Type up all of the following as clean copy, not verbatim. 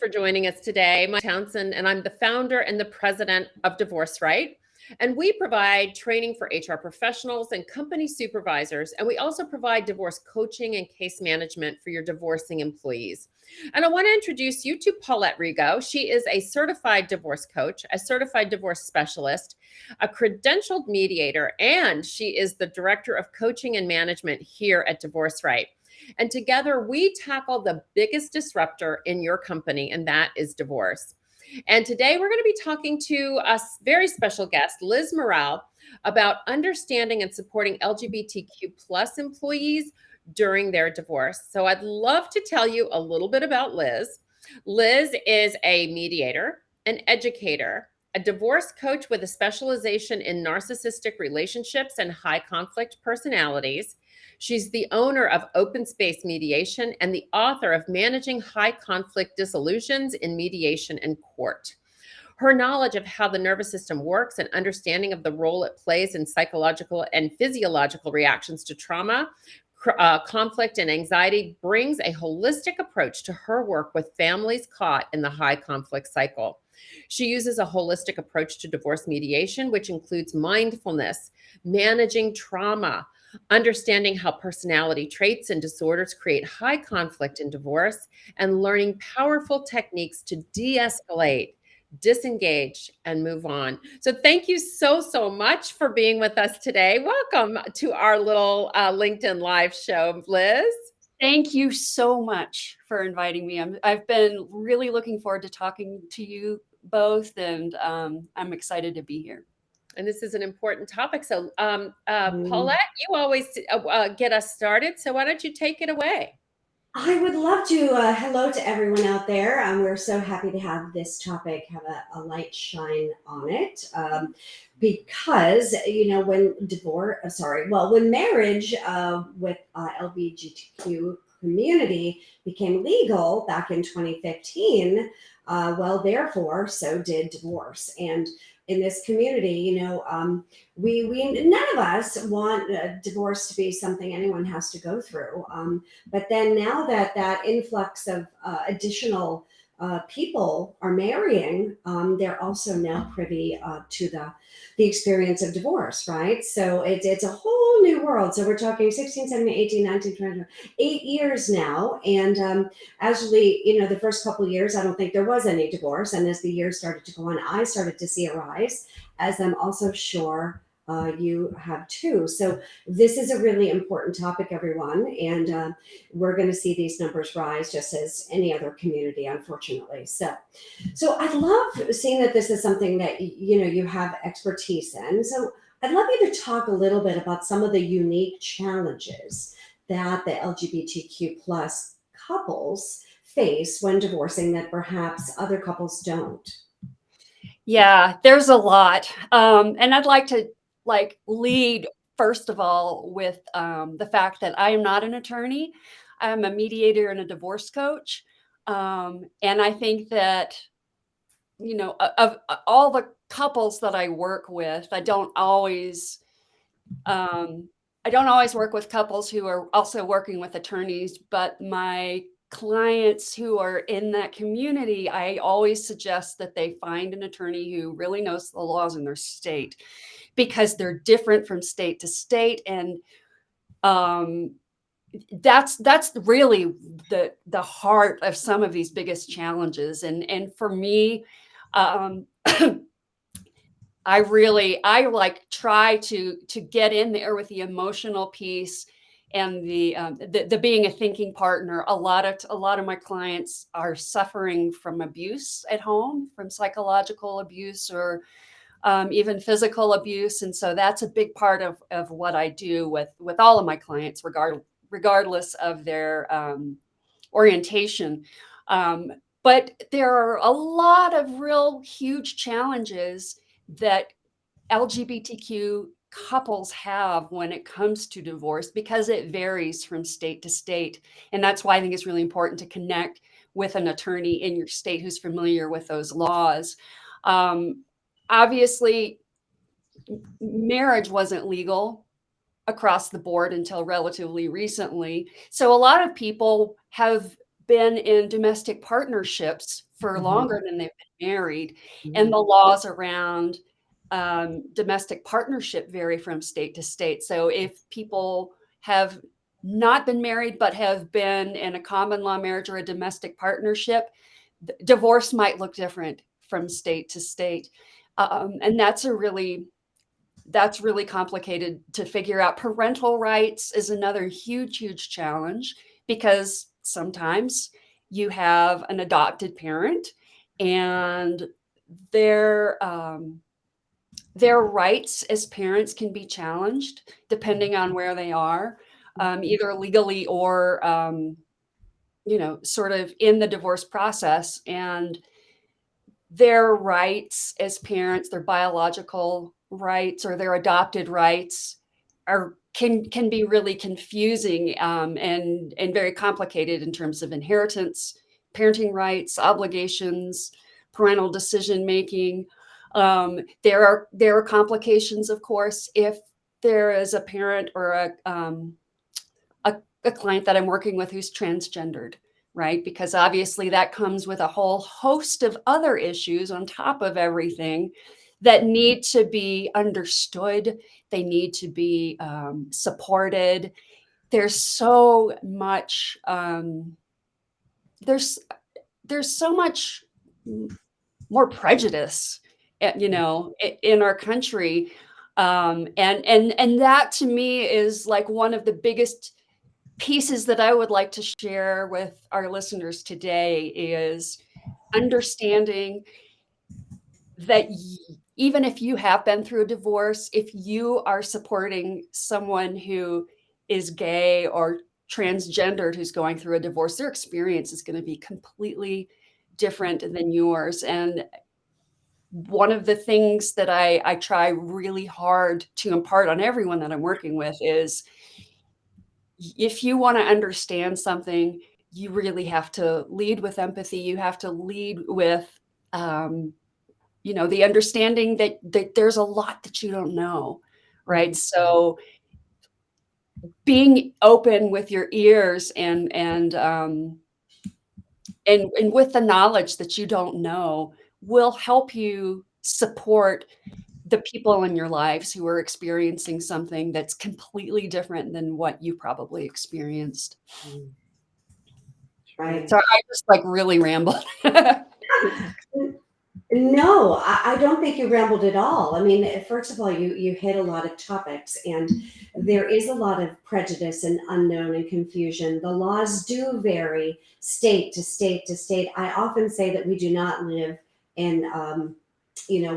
for joining us today. My Townsend, and I'm the founder and the president of Divorce Right. And we provide training for HR professionals and company supervisors. And we also provide divorce coaching and case management for your divorcing employees. And I want to introduce you to Paulette Rigo. She is a certified divorce coach, a certified divorce specialist, a credentialed mediator, and she is the director of coaching and management here at Divorce Right. And together we tackle the biggest disruptor in your company, and that is divorce. And today we're going to be talking to a very special guest, Liz Morale, about understanding and supporting LGBTQ plus employees during their divorce. So I'd love to tell you a little bit about Liz. Liz is a mediator, an educator, a divorce coach with a specialization in narcissistic relationships and high conflict personalities. She's the owner of Open Space Mediation and the author of Managing High Conflict Dissolutions in Mediation and Court. Her knowledge of how the nervous system works and understanding of the role it plays in psychological and physiological reactions to trauma, conflict, and anxiety brings a holistic approach to her work with families caught in the high conflict cycle. She uses a holistic approach to divorce mediation, which includes mindfulness, managing trauma, understanding how personality traits and disorders create high conflict in divorce, and learning powerful techniques to de-escalate, disengage, and move on. So thank you so much for being with us today. Welcome to our little LinkedIn Live show, Liz. Thank you so much for inviting me. I've been really looking forward to talking to you both, and I'm excited to be here. And this is an important topic. So, Paulette, you always get us started. So why don't you take it away? I would love to. Hello to everyone out there. We're so happy to have this topic have a light shine on it, because when marriage with LGBTQ community became legal back in 2015, therefore so did divorce. And in this community, we none of us want divorce to be something anyone has to go through. But then now that influx of additional people are marrying, they're also now privy to the experience of divorce, right? So it's a whole new world. So we're talking 16, 17, 18, 19, 20, 8 years now. And actually, the first couple of years, I don't think there was any divorce. And as the years started to go on, I started to see a rise, as I'm also sure you have too. So this is a really important topic, everyone. And we're going to see these numbers rise just as any other community, unfortunately. So I'd love seeing that this is something that, you have expertise in. So I'd love you to talk a little bit about some of the unique challenges that the LGBTQ plus couples face when divorcing that perhaps other couples don't. Yeah, there's a lot. And I'd like to lead first of all with the fact that I am not an attorney. I'm a mediator and a divorce coach. And I think that, of all the couples that I work with, I don't always work with couples who are also working with attorneys, but my clients who are in that community, I always suggest that they find an attorney who really knows the laws in their state, because they're different from state to state. And that's really the heart of some of these biggest challenges. And for me, I try to get in there with the emotional piece and the being a thinking partner. A lot of my clients are suffering from abuse at home, from psychological abuse or even physical abuse. And so that's a big part of what I do with all of my clients, regardless of their orientation. But there are a lot of real huge challenges that LGBTQ couples have when it comes to divorce, because it varies from state to state. And that's why I think it's really important to connect with an attorney in your state who's familiar with those laws. Obviously, marriage wasn't legal across the board until relatively recently. So a lot of people have been in domestic partnerships for longer than they've been married. And Mhm. the laws around domestic partnership vary from state to state. So if people have not been married but have been in a common law marriage or a domestic partnership, divorce might look different from state to state. And that's really complicated to figure out. Parental rights is another huge challenge, because sometimes you have an adopted parent and their rights as parents can be challenged depending on where they are, either legally or sort of in the divorce process. And their rights as parents, their biological rights or their adopted rights, can be really confusing, and very complicated in terms of inheritance, parenting rights, obligations, parental decision making. There are complications, of course, if there is a parent or a client that I'm working with who's transgendered, right? Because obviously that comes with a whole host of other issues on top of everything that need to be understood. They need to be supported. There's so much. There's so much more prejudice, in our country, and that to me is like one of the biggest pieces that I would like to share with our listeners today, is understanding that even if you have been through a divorce, if you are supporting someone who is gay or transgendered who's going through a divorce, their experience is going to be completely different than yours. And one of the things that I try really hard to impart on everyone that I'm working with is, if you want to understand something, you really have to lead with empathy. You have to lead with, the understanding that there's a lot that you don't know, right? So being open with your ears and with the knowledge that you don't know will help you support the people in your lives who are experiencing something that's completely different than what you probably experienced. Right. So I just like really rambled. No, I don't think you rambled at all. I mean, first of all, you hit a lot of topics, and there is a lot of prejudice and unknown and confusion. The laws do vary state to state to state. I often say that we do not live in,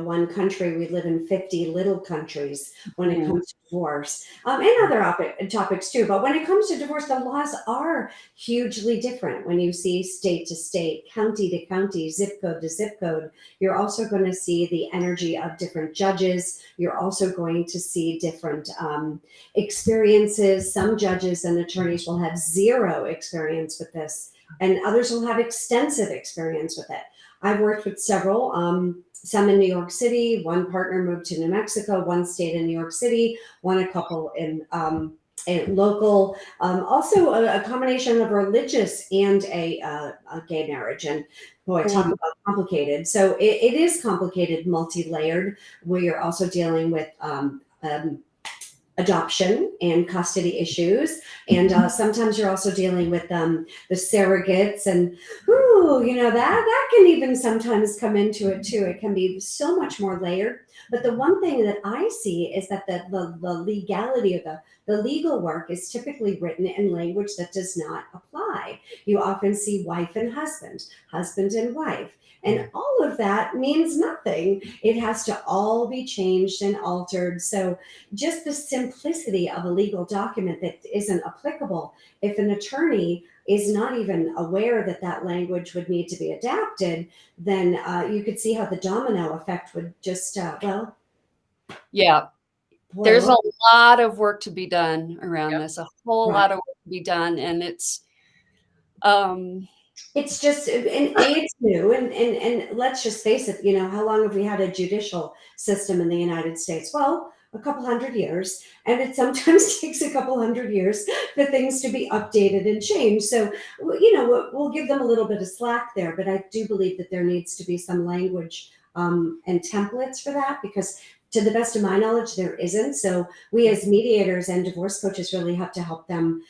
one country. We live in 50 little countries when it comes to divorce, and other topics too. But when it comes to divorce, the laws are hugely different. When you see state to state, county to county, zip code to zip code, you're also going to see the energy of different judges. You're also going to see different experiences. Some judges and attorneys will have zero experience with this, and others will have extensive experience with it. I've worked with several, some in New York City. One partner moved to New Mexico, one stayed in New York City, a couple in local, also a combination of religious and a gay marriage. And boy, talk about complicated. So it is complicated, multi-layered, where you're also dealing with adoption and custody issues, and sometimes you're also dealing with the surrogates, and that can even sometimes come into it too. It can be so much more layered. But the one thing that I see is that the legality of the legal work is typically written in language that does not apply. You often see wife and husband, husband and wife. And all of that means nothing. It has to all be changed and altered. So just the simplicity of a legal document that isn't applicable, if an attorney is not even aware that that language would need to be adapted, then you could see how the domino effect would just, yeah. boy, There's a lot of work to be done around this, a whole Right. lot of work to be done. And it's just, and it's new, and let's just face it, how long have we had a judicial system in the United States? Well, a couple hundred years, and it sometimes takes a couple hundred years for things to be updated and changed. So, we'll give them a little bit of slack there, but I do believe that there needs to be some language and templates for that, because to the best of my knowledge, there isn't. So we as mediators and divorce coaches really have to help them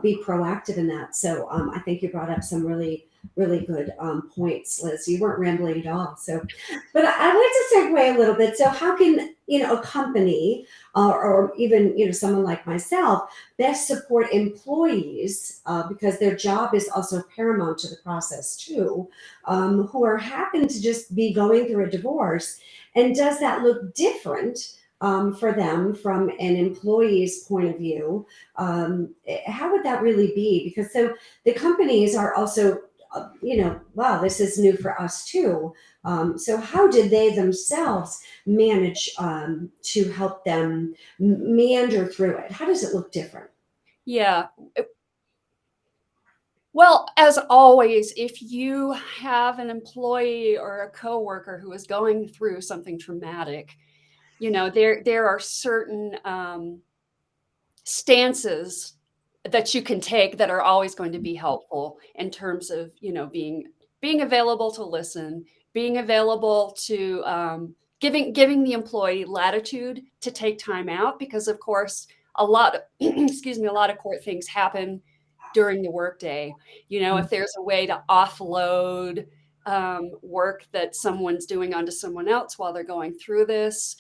be proactive in that. So I think you brought up some really, really good points, Liz. You weren't rambling at all. So, but I'd like to segue a little bit. So how can, a company or even, someone like myself best support employees because their job is also paramount to the process too, who are happen to just be going through a divorce? And does that look different for them from an employee's point of view? How would that really be? Because so the companies are also, wow, this is new for us too. So how did they themselves manage to help them meander through it? How does it look different? Yeah. Well, as always, if you have an employee or a coworker who is going through something traumatic, there are certain stances that you can take that are always going to be helpful in terms of, being available to listen, being available to giving the employee latitude to take time out, because of course a lot of excuse me, a lot of court things happen during the workday. If there's a way to offload work that someone's doing onto someone else while they're going through this,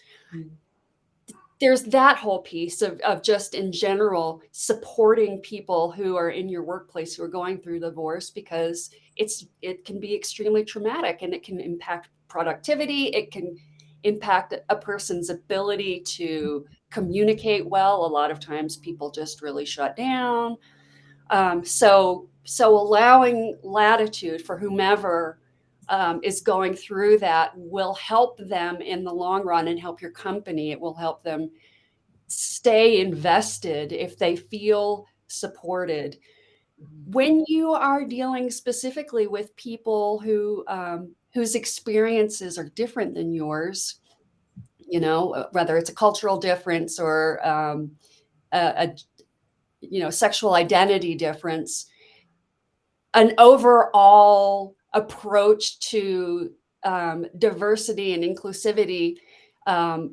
there's that whole piece of just in general supporting people who are in your workplace who are going through divorce, because it can be extremely traumatic and it can impact productivity. It can impact a person's ability to communicate well. A lot of times people just really shut down. So allowing latitude for whomever is going through that will help them in the long run and help your company. It will help them stay invested if they feel supported. When you are dealing specifically with people whose experiences are different than yours, whether it's a cultural difference or a sexual identity difference, an overall approach to diversity and inclusivity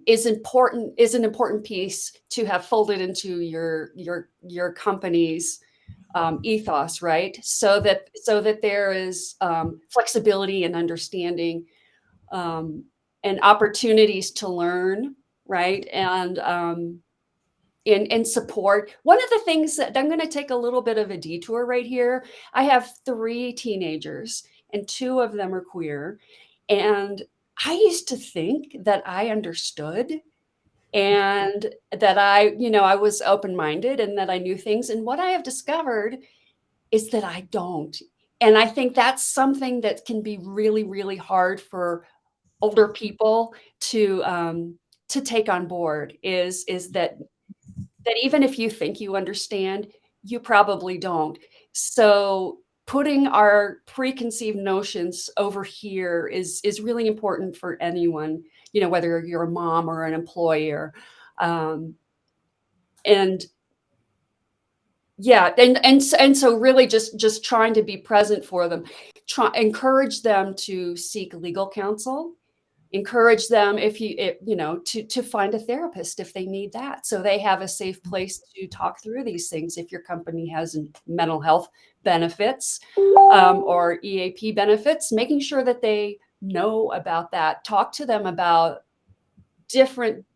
is an important piece to have folded into your company's ethos, right? So that there is flexibility and understanding and opportunities to learn, right? And support. One of the things that I'm going to take a little bit of a detour right here. I have 3 teenagers and 2 of them are queer. And I used to think that I understood and that I was open-minded and that I knew things. And what I have discovered is that I don't. And I think that's something that can be really, really hard for older people to take on board is that even if you think you understand, you probably don't. So putting our preconceived notions over here is really important for anyone, whether you're a mom or an employer. And yeah, and so really just trying to be present for them, encourage them to seek legal counsel. Encourage them to find a therapist if they need that, so they have a safe place to talk through these things. If your company has mental health benefits or EAP benefits, making sure that they know about that. Talk to them about different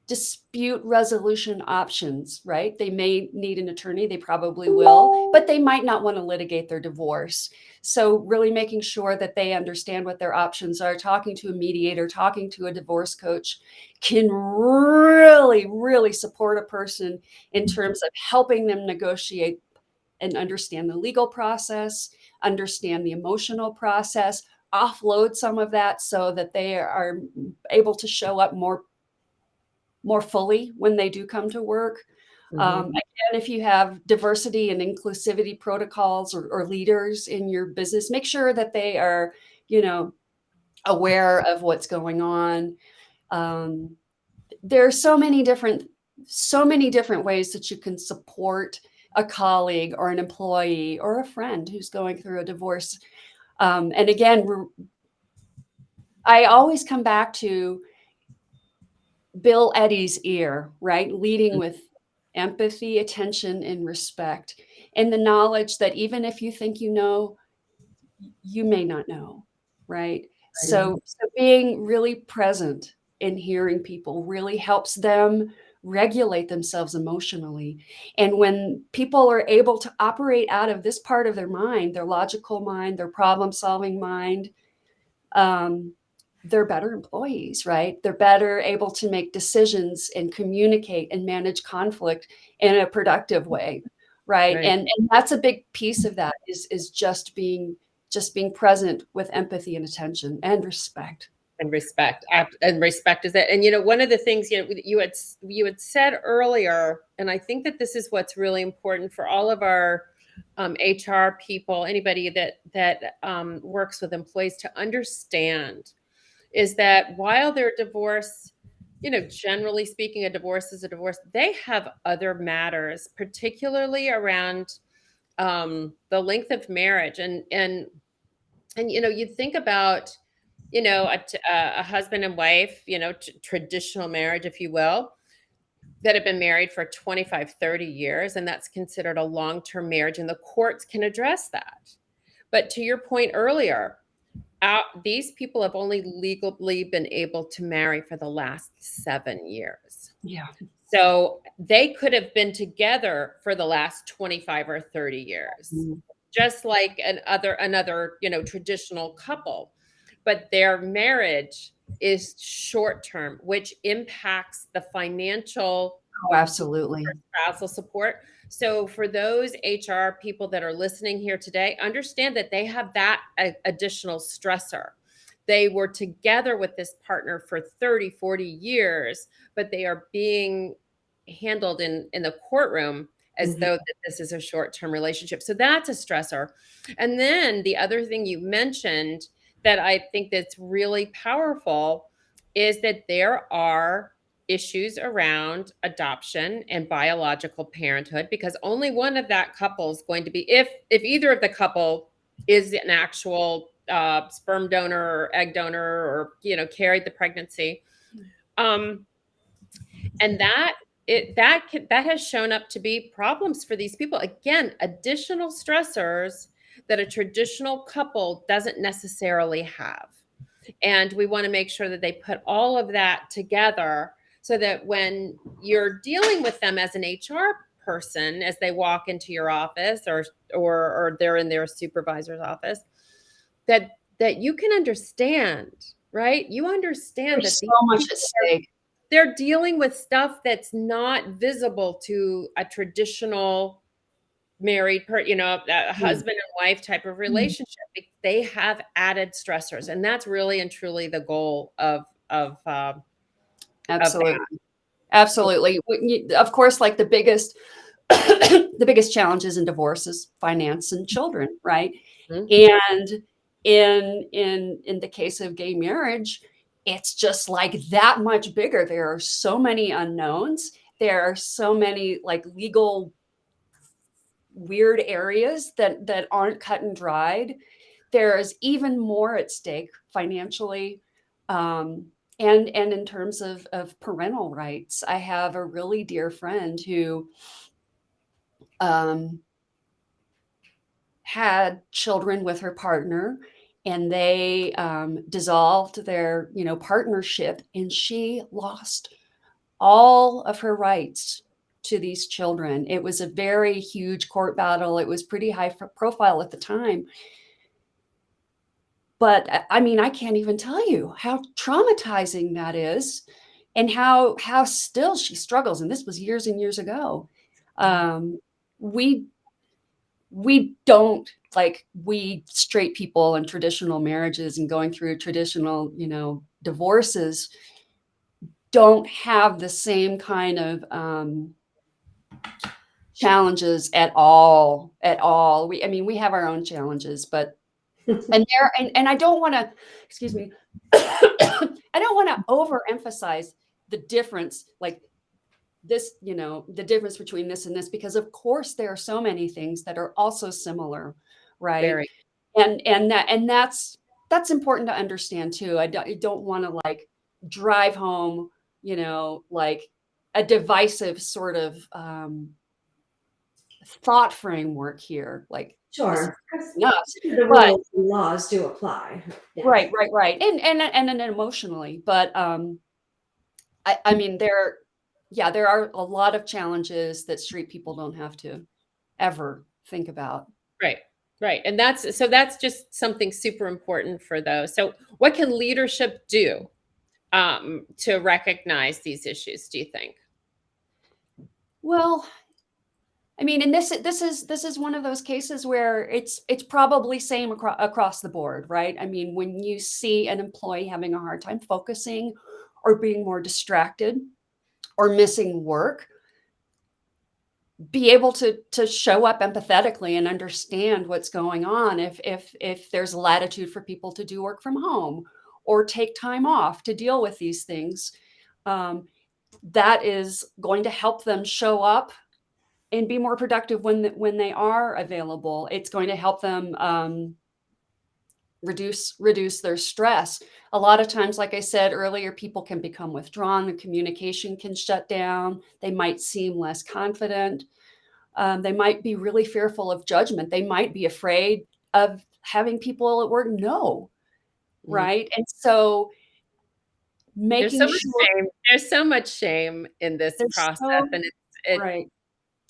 dispute resolution options, right? They may need an attorney, they probably will, but they might not want to litigate their divorce. So really making sure that they understand what their options are. Talking to a mediator, talking to a divorce coach can really, really support a person in terms of helping them negotiate and understand the legal process, understand the emotional process, offload some of that so that they are able to show up more fully when they do come to work. Again, if you have diversity and inclusivity protocols or leaders in your business, make sure that they are, aware of what's going on. there are so many different ways that you can support a colleague or an employee or a friend who's going through a divorce. And again, I always come back to Bill Eddy's ear, right? Leading with empathy, attention, and respect, and the knowledge that even if you think you know, you may not know, right? So being really present and hearing people really helps them regulate themselves emotionally. And when people are able to operate out of this part of their mind, their logical mind, their problem-solving mind, they're better employees, right? They're better able to make decisions and communicate and manage conflict in a productive way, right? Right. And that's a big piece of that is just being present with empathy and attention and respect. And respect. And respect is it. And you know, one of the things you had said earlier, and I think that this is what's really important for all of our HR people, anybody that works with employees to understand, is that while their divorce, you know, generally speaking, a divorce is a divorce, they have other matters, particularly around the length of marriage. And you know, you think about, you know, a husband and wife, you know, traditional marriage, if you will, that have been married for 25, 30 years, and that's considered a long-term marriage, and the courts can address that. But to your point earlier, these people have only legally been able to marry for the last 7 years. Yeah. So they could have been together for the last 25 or 30 years, just like another, you know, traditional couple. But their marriage is short term, which impacts the financial Oh, absolutely. spousal support. So for those HR people that are listening here today, understand that they have that additional stressor. They were together with this partner for 30, 40 years, but they are being handled in the courtroom as though that this is a short-term relationship. So that's a stressor. And then the other thing you mentioned that I think that's really powerful is that there are issues around adoption and biological parenthood, because only one of that couple is going to be, if either of the couple is an actual sperm donor or egg donor, or, you know, carried the pregnancy, and that has shown up to be problems for these people. Again, additional stressors that a traditional couple doesn't necessarily have. And we want to make sure that they put all of that together so that when you're dealing with them as an HR person, as they walk into your office or they're in their supervisor's office, that you can understand, right? You understand There's that so much at stake. they're dealing with stuff that's not visible to a traditional married you know, a husband and wife type of relationship. They have added stressors, and that's really and truly the goal of Absolutely. Absolutely. Of course, like the biggest the biggest challenges in divorce is finance and children, right? And in the case of gay marriage, it's just like that much bigger. There are so many unknowns. There are so many like legal weird areas that aren't cut and dried. There is even more at stake financially, and in terms of parental rights. I have a really dear friend who had children with her partner, and they dissolved their partnership, and she lost all of her rights to these children. It was a very huge court battle. It was pretty high profile at the time. But I mean, I can't even tell you how traumatizing that is, and how still she struggles. And this was years and years ago. We don't, like, we straight people in traditional marriages and going through traditional, divorces, don't have the same kind of challenges at all. We have our own challenges, but and I don't want to, excuse me, I don't want to overemphasize the difference, like this, the difference between this and this, because of course there are so many things that are also similar, right? Very. And that's important to understand too. I don't want to like drive home, like a divisive sort of thought framework here. Like this is Sure. 'Cause nuts, the but rules and laws do apply. Yeah. right, and then emotionally, but I mean there are a lot of challenges that street people don't have to ever think about. Right. Right. And that's just something super important for those. So what can leadership do to recognize these issues, do you think? Well, I mean, and this is one of those cases where it's probably same across the board, right? I mean, when you see an employee having a hard time focusing or being more distracted or missing work, be able to show up empathetically and understand what's going on. If there's latitude for people to do work from home or take time off to deal with these things, um, that is going to help them show up and be more productive when they are available. It's going to help them reduce their stress. A lot of times, like I said earlier, people can become withdrawn. The communication can shut down. They might seem less confident. They might be really fearful of judgment. They might be afraid of having people at work know, Mm. right? And so There's so making much sure shame. There's so much shame in this there's process, so and it right.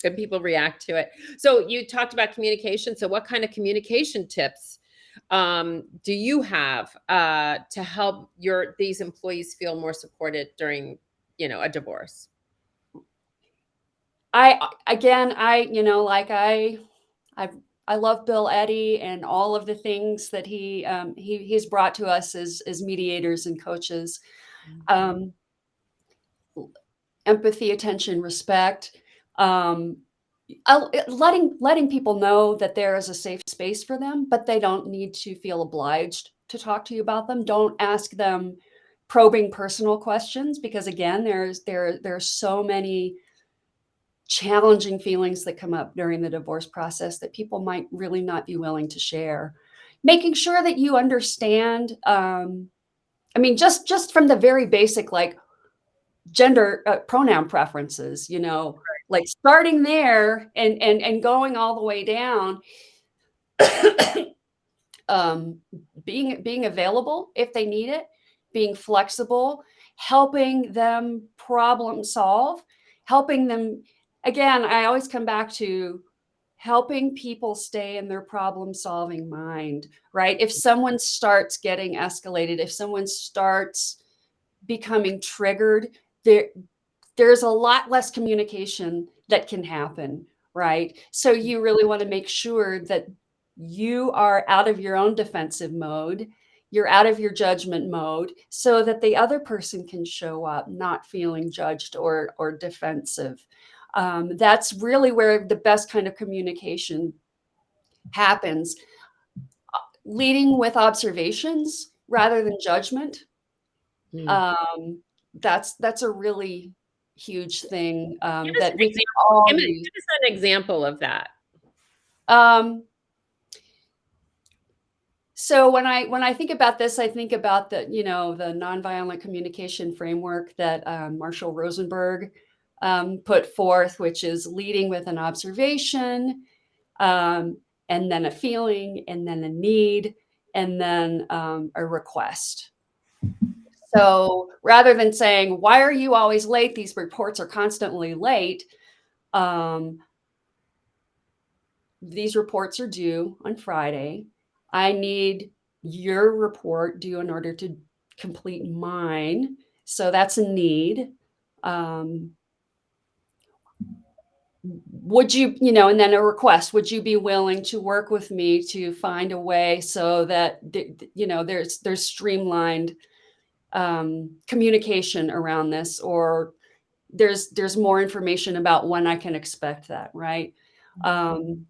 and people react to it. So you talked about communication. So what kind of communication tips do you have to help these employees feel more supported during, a divorce? I I love Bill Eddy and all of the things that he's brought to us as mediators and coaches. Um, Empathy, attention, respect. Um, letting people know that there is a safe space for them, but they don't need to feel obliged to talk to you about them. Don't ask them probing personal questions because again, there are so many challenging feelings that come up during the divorce process that people might really not be willing to share. Making sure that you understand, I mean, just from the very basic, like gender pronoun preferences, like starting there and going all the way down, um, being available if they need it, being flexible, helping them problem solve, helping them. Again, I always come back to helping people stay in their problem solving mind, right? If someone starts getting escalated, if someone starts becoming triggered, there's a lot less communication that can happen, right? So you really want to make sure that you are out of your own defensive mode, you're out of your judgment mode, so that the other person can show up not feeling judged or defensive. That's really where the best kind of communication happens. Leading with observations rather than judgment. Mm. Um, that's a really huge thing Give us that an we can example. all Give use. us an example of that. So when I think about this, I think about the nonviolent communication framework that Marshall Rosenberg put forth, which is leading with an observation, um, and then a feeling, and then a need, and then a request. So rather than saying, "Why are you always late? These reports are constantly late." Um, these reports are due on Friday. I need your report due in order to complete mine. So that's a need. Um, would you, and then a request, would you be willing to work with me to find a way so that, there's streamlined communication around this, or there's more information about when I can expect that, right? Um,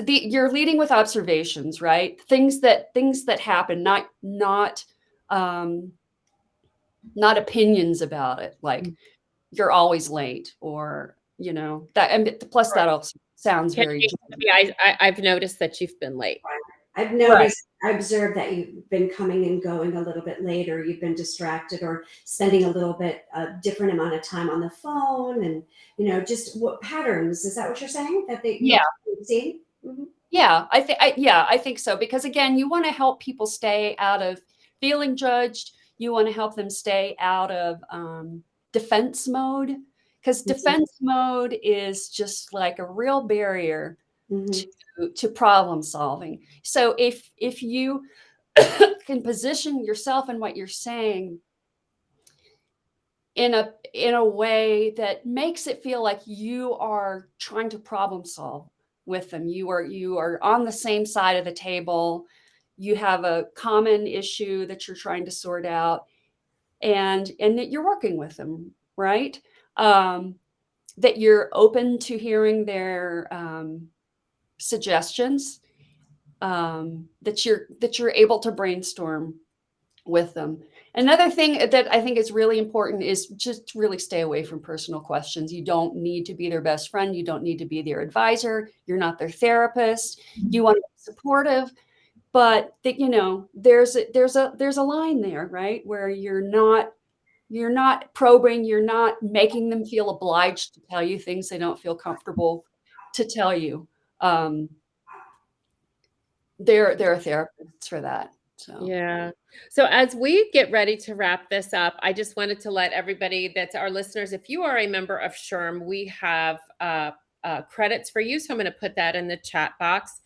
you're leading with observations, right? Things that happen, not um, not opinions about it, like you're always late, or that. And plus, that also sounds Can very you, I've noticed that you've been late. I've right. noticed, I observed that you've been coming and going a little bit later. You've been distracted or spending a little bit a different amount of time on the phone, and just what patterns? Is that what you're saying that Yeah, you've seen? Mm-hmm. yeah. I think so, because again, you want to help people stay out of feeling judged. You want to help them stay out of defense mode, because defense mode is just like a real barrier Mm-hmm. to problem solving. So if you can position yourself and what you're saying in a way that makes it feel like you are trying to problem solve with them, you are on the same side of the table, you have a common issue that you're trying to sort out, and that you're working with them, right? um, that you're open to hearing their suggestions, that you're able to brainstorm with them. Another thing that I think is really important is just really stay away from personal questions. You don't need to be their best friend. You don't need to be their advisor. You're not their therapist. You want to be supportive, but that there's a line there, right? Where you're not probing, you're not making them feel obliged to tell you things they don't feel comfortable to tell you. Um, there are therapists for that. So Yeah. So as we get ready to wrap this up, I just wanted to let everybody that's our listeners, if you are a member of SHRM, we have credits for you. So I'm going to put that in the chat box,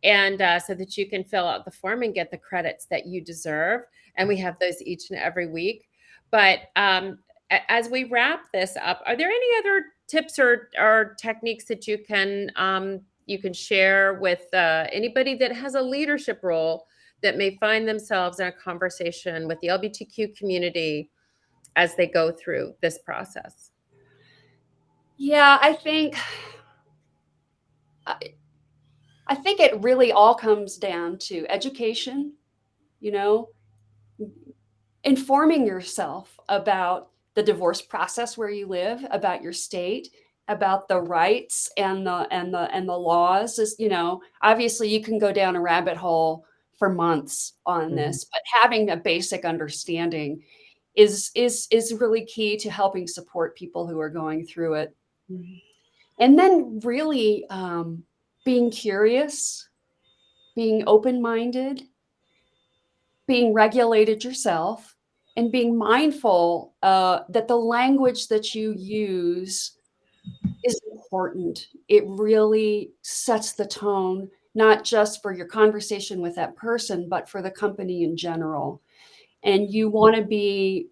and so that you can fill out the form and get the credits that you deserve. And we have those each and every week. But as we wrap this up, are there any other tips or techniques that you can share with anybody that has a leadership role that may find themselves in a conversation with the LGBTQ community as they go through this process? yeah, I think it really all comes down to education, you know, informing yourself about the divorce process where you live, about your state, about the rights and the laws. Obviously you can go down a rabbit hole for months on Mm-hmm. this, but having a basic understanding is really key to helping support people who are going through it. Mm-hmm. And then really being curious, being open-minded, being regulated yourself, and being mindful that the language that you use is important. It really sets the tone, not just for your conversation with that person, but for the company in general. And you want to be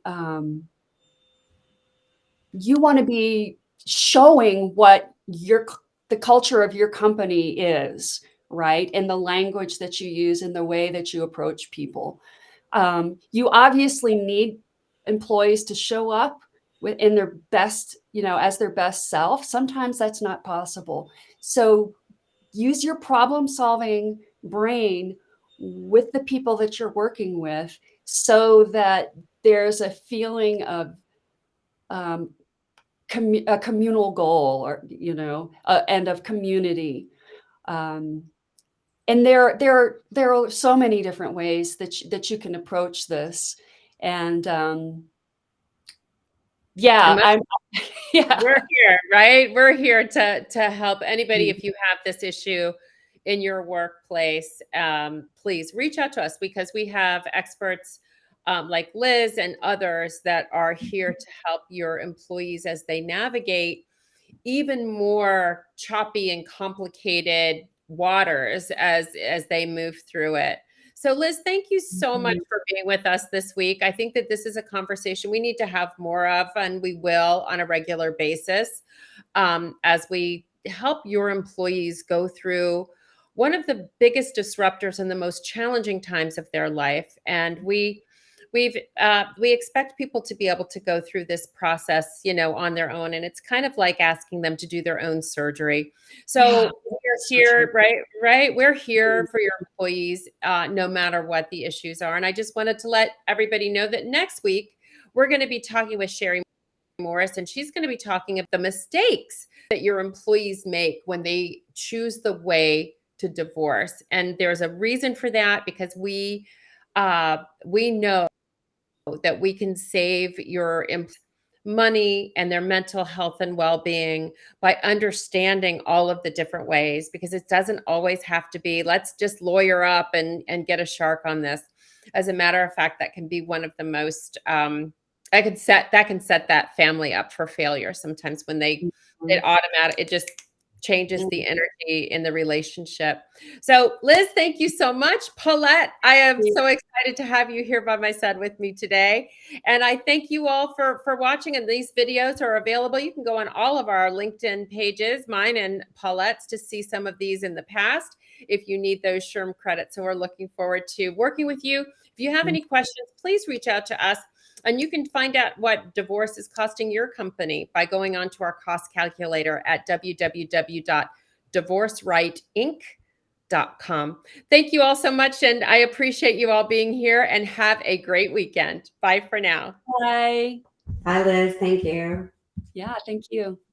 showing what the culture of your company is, right? And the language that you use and the way that you approach people. You obviously need employees to show up in their best, as their best self. Sometimes that's not possible. So use your problem solving brain with the people that you're working with, so that there's a feeling of um, a communal goal, or and of community. um, and there are so many different ways that you can approach this. And And yeah, I'm yeah. we're here, right? We're here to help anybody. If you have this issue in your workplace, please reach out to us, because we have experts like Liz and others that are here to help your employees as they navigate even more choppy and complicated waters as they move through it. So Liz, thank you so much Mhm. for being with us this week. I think that this is a conversation we need to have more of, and we will on a regular basis, as we help your employees go through one of the biggest disruptors and the most challenging times of their life. And we expect people to be able to go through this process, on their own. And it's kind of like asking them to do their own surgery. Yeah, So we're so true. here, right? Right. We're here for your employees, no matter what the issues are. And I just wanted to let everybody know that next week we're going to be talking with Sherry Morris, and she's going to be talking about the mistakes that your employees make when they choose the way to divorce. And there's a reason for that, because we know that we can save your money and their mental health and well-being by understanding all of the different ways, because it doesn't always have to be, let's just lawyer up and get a shark on this. As a matter of fact, that can be one of the most that can set that family up for failure sometimes when it just changes the energy in the relationship. So Liz, thank you so much. Paulette, I am so excited to have you here by my side with me today. And I thank you all for watching, and these videos are available. You can go on all of our LinkedIn pages, mine and Paulette's, to see some of these in the past if you need those SHRM credits. So we're looking forward to working with you. If you have any questions, please reach out to us. And you can find out what divorce is costing your company by going on to our cost calculator at www.divorcerightinc.com. Thank you all so much, and I appreciate you all being here, and have a great weekend. Bye for now. Bye. Bye, Liz. Thank you. Yeah, thank you.